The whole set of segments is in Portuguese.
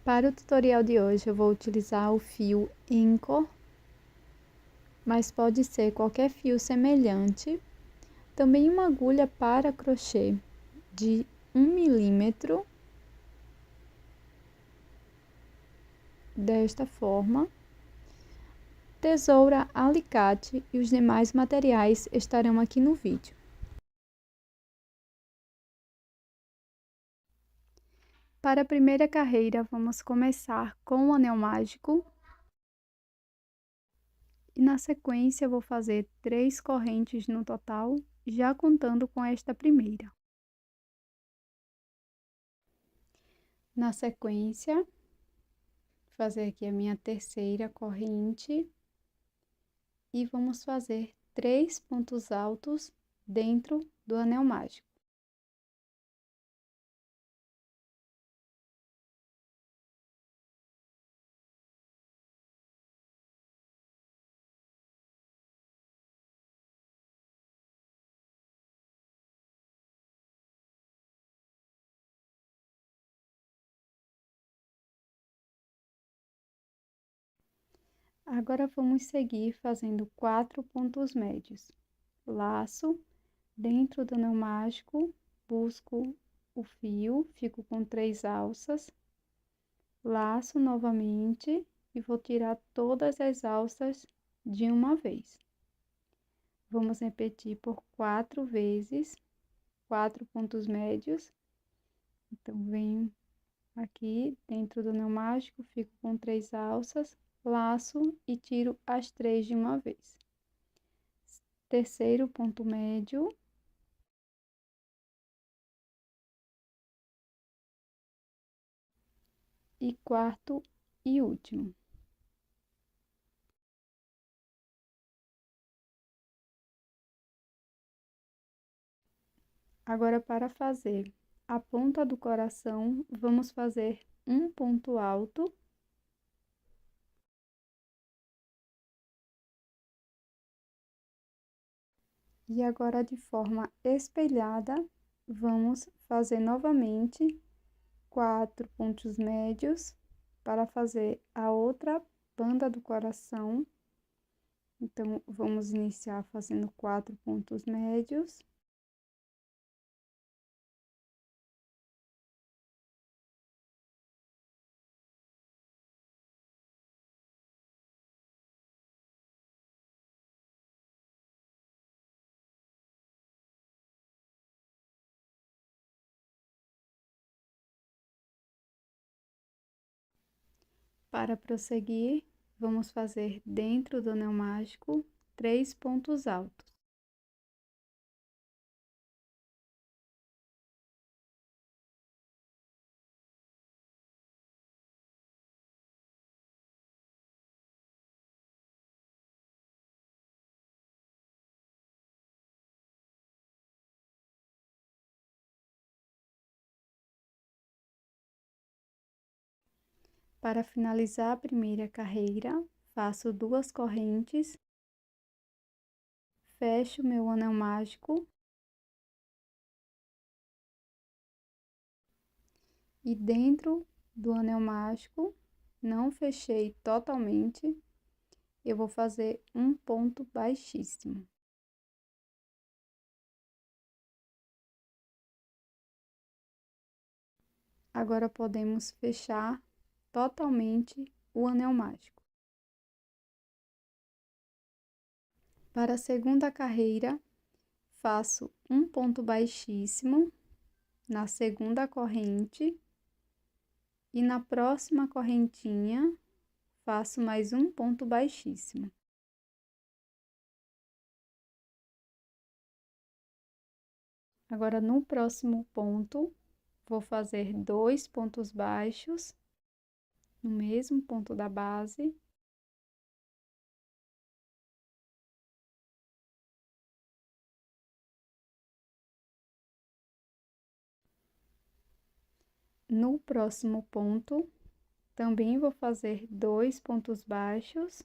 Para o tutorial de hoje eu vou utilizar o fio Inco, mas pode ser qualquer fio semelhante. Também uma agulha para crochê de 1 milímetro, desta forma. Tesoura, alicate e os demais materiais estarão aqui no vídeo. Para a primeira carreira, vamos começar com o anel mágico. E na sequência, vou fazer 3 correntes no total, já contando com esta primeira. Na sequência, fazer aqui a minha terceira corrente. E vamos fazer 3 pontos altos dentro do anel mágico. Agora, vamos seguir fazendo 4 pontos médios. Laço, dentro do anel mágico, busco o fio, fico com 3 alças. Laço novamente e vou tirar todas as alças de uma vez. Vamos repetir por 4 vezes, 4 pontos médios. Então, venho aqui dentro do anel mágico, fico com 3 alças, laço e tiro as 3 de uma vez. Terceiro ponto médio. E quarto e último. Agora, para fazer a ponta do coração, vamos fazer um ponto alto. E agora, de forma espelhada, vamos fazer novamente 4 pontos médios para fazer a outra banda do coração. Então, vamos iniciar fazendo 4 pontos médios. Para prosseguir, vamos fazer dentro do anel mágico 3 pontos altos. Para finalizar a primeira carreira, faço 2 correntes, fecho meu anel mágico e dentro do anel mágico, não fechei totalmente, eu vou fazer um ponto baixíssimo. Agora, podemos fechar totalmente o anel mágico. Para a segunda carreira, faço um ponto baixíssimo na segunda corrente e na próxima correntinha faço mais um ponto baixíssimo. Agora, no próximo ponto, vou fazer 2 pontos baixos no mesmo ponto da base. No próximo ponto, também vou fazer 2 pontos baixos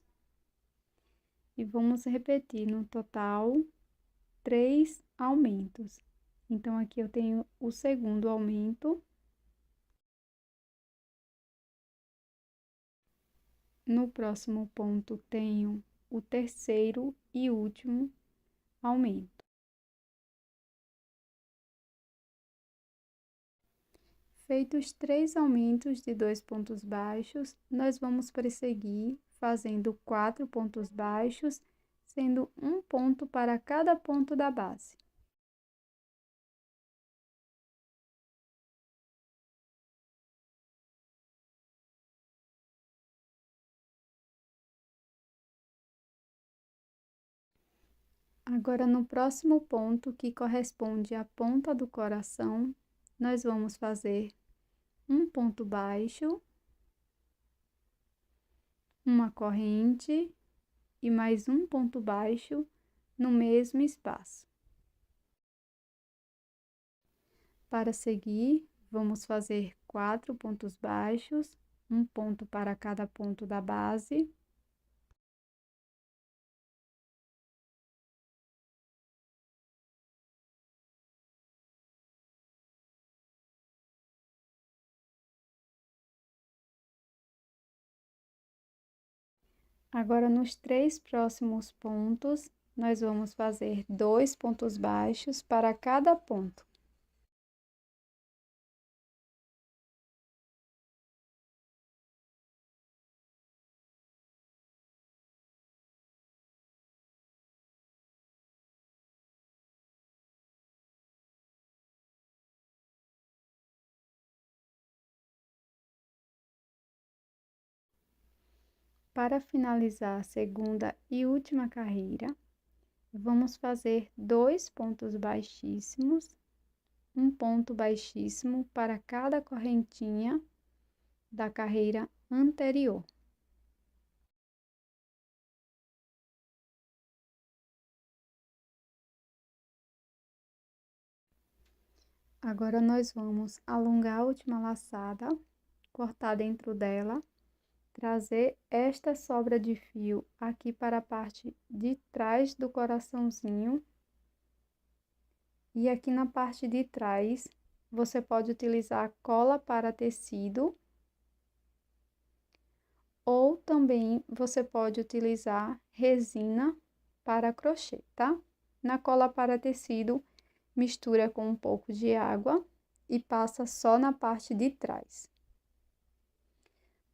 e vamos repetir no total 3 aumentos. Então, aqui eu tenho o segundo aumento. No próximo ponto, tenho o terceiro e último aumento. Feitos 3 aumentos de 2 pontos baixos, nós vamos prosseguir fazendo 4 pontos baixos, sendo um ponto para cada ponto da base. Agora, no próximo ponto, que corresponde à ponta do coração, nós vamos fazer um ponto baixo, uma corrente e mais um ponto baixo no mesmo espaço. Para seguir, vamos fazer 4 pontos baixos, um ponto para cada ponto da base. Agora, nos 3 próximos pontos, nós vamos fazer 2 pontos baixos para cada ponto. Para finalizar a segunda e última carreira, vamos fazer 2 pontos baixíssimos, um ponto baixíssimo para cada correntinha da carreira anterior. Agora, nós vamos alongar a última laçada, cortar dentro dela, trazer esta sobra de fio aqui para a parte de trás do coraçãozinho. E aqui na parte de trás, você pode utilizar cola para tecido, ou também você pode utilizar resina para crochê, tá? Na cola para tecido, mistura com um pouco de água e passa só na parte de trás.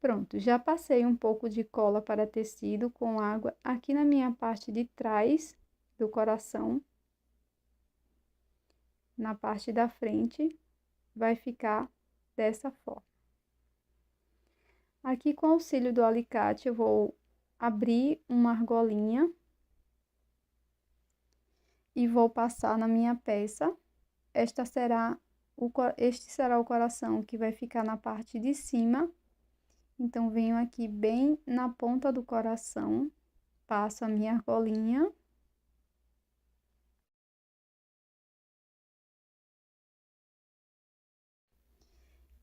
Pronto, já passei um pouco de cola para tecido com água aqui na minha parte de trás do coração. Na parte da frente, vai ficar dessa forma. Aqui, com o auxílio do alicate, eu vou abrir uma argolinha e vou passar na minha peça. Este será o coração que vai ficar na parte de cima. Então, venho aqui bem na ponta do coração, passo a minha argolinha.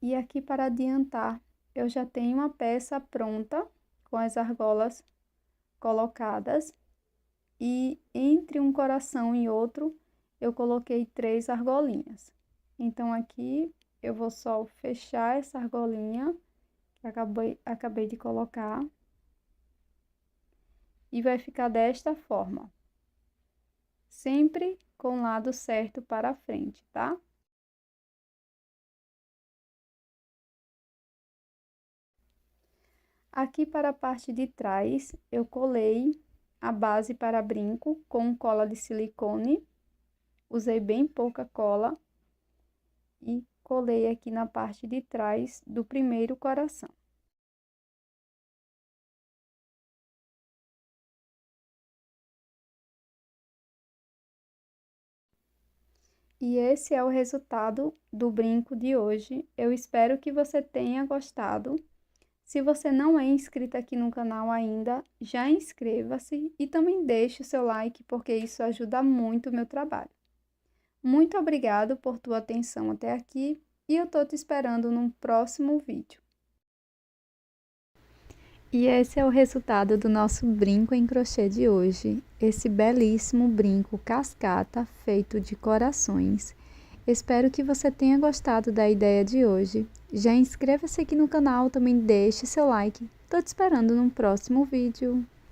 E aqui, para adiantar, eu já tenho uma peça pronta, com as argolas colocadas. E entre um coração e outro, eu coloquei 3 argolinhas. Então, aqui, eu vou só fechar essa argolinha que acabei de colocar. E vai ficar desta forma. Sempre com o lado certo para frente, tá? Aqui para a parte de trás, eu colei a base para brinco com cola de silicone. Usei bem pouca cola e colei aqui na parte de trás do primeiro coração. E esse é o resultado do brinco de hoje. Eu espero que você tenha gostado. Se você não é inscrito aqui no canal ainda, já inscreva-se e também deixe o seu like, porque isso ajuda muito o meu trabalho. Muito obrigado por tua atenção até aqui e eu tô te esperando num próximo vídeo. E esse é o resultado do nosso brinco em crochê de hoje. Esse belíssimo brinco cascata feito de corações. Espero que você tenha gostado da ideia de hoje. Já inscreva-se aqui no canal, também deixe seu like. Tô te esperando no próximo vídeo.